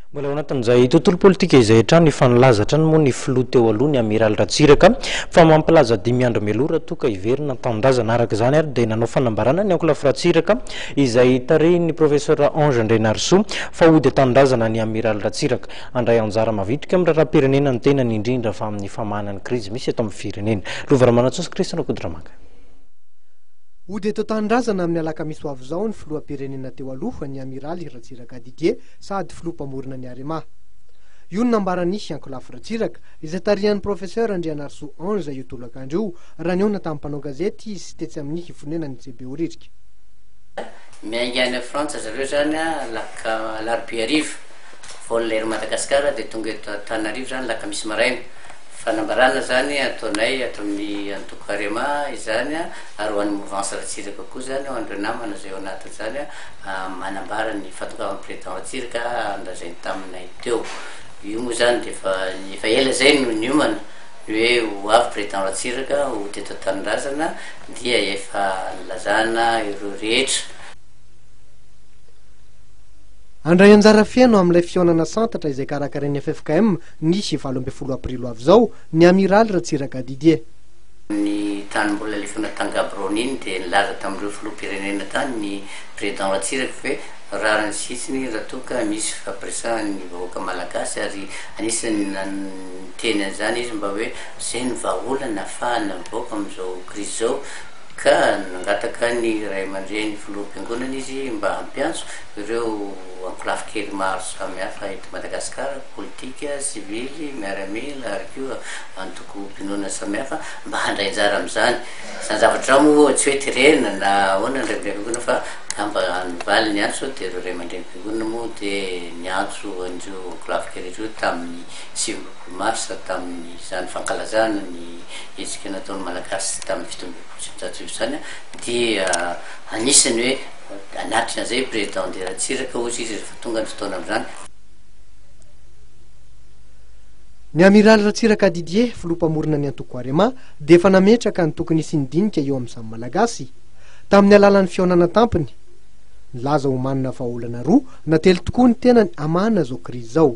Mbola anatin'izay tontolo politika izay hatrany nifanalaza hatrany moa ny filoha teo aloha ny Amiral Ratsiraka fa mampilaza 10 andro mialoha toka iverina tanindrazana araka izany ary dia nanao fanambarana ny Ankolafo Ratsiraka izay tarehiny professeur Ange Ndrenarisoa fa hody tanindrazana ny Amiral Ratsiraka andray anjara mavitrika amin'ny raharaham-pirenena ny tenany indrindra fa amin'ny famahanany krizy misy eto amin'ny firenena. Lovaramanatsosy Kristina Kodramanga. Hody eto tanindrazana amin'ny alakamisy ho avy izao ny filoham-pirenena teo aloha ny Amiraly Ratsiraka Didier sady filoham-pamorina ny Arema. Io ny nambarany Ankolafo Ratsiraka izay tarihan'ny professeur Ndrenarisoa Ange io tolakandro io raha ny ona tamin'ny mpanao gazety izy tetsy amin'ny hifonena ny JB Oririka. Miaingana Frantsa zareo zany laka larobia arivo vol lery Madagasikara dia tonga eto Antananarivo zany lakamisy maraina. Fanambarana zany ataonay ato amin'ny antoko Arema izany ary ho an'ny mouvance Ratsiraka koa zany ho andreo namana zay ao anatiny zany manambara ny fatogavan'ny président Ratsiraka andrazainy taminay teo. Io moa zany dia efa ela zay no niomana hoe ho avy président Ratsiraka ho teto tanindrazana dia efa nilazana ireo rehetra. Andray anjara fiaino amin'ilay fionana santatra izay karakarain'ny FFKM nisy 7 aprilo avy izao ny Amiral Ratsiraka Didier. Ny tany mbola lefana Tangabron iny dia nilaza tamin'ireo filoham-pirenena tany ny président Ratsiraka hoe rarany sitsiny raha toa ka misy fampiresahany vahoaka malagasy ary anisany teny an'izany izy mba hoe izay ny vahaolana ahafahana mivoaka amin'izao krizy izao ka nangataka ny ray aman-dreny filoham-piangonana izy mba hampiantso ireo ankolafo kely maro samihafa eto Madagasikara, politika, sivily, miaramila ary koa antoko mpinoana samihafa mba handray anjara amin'izany. Izany zavatra moa tsy hoe tirena na ahoana ny ray aman-dreny fa mba hanivaly ny antso dia ireo ray aman-dreny fiangonana moa dia niantso an'ireo ankolafo kely ireo tamin'ny 9 mars tamin'ny izany fankalazana ny hetsika nataon'ny malagasy tamin'ny 17 zany dia anisany hoe anatrina zay président de Ratsiraka ozy izy rehefa tonga ny fotoana amin'izany. Ny Amiral Ratsiraka Didier filoham-pamorina ny antoko Arema dia efa nametraka ny tokony hisindinika eo amin'ny samy malagasy tamin'ny alalan'ny fionana tampony. Nilaza ho manana vahaolana roa na telo tokoa ny tenany hamahana zao krizy izao.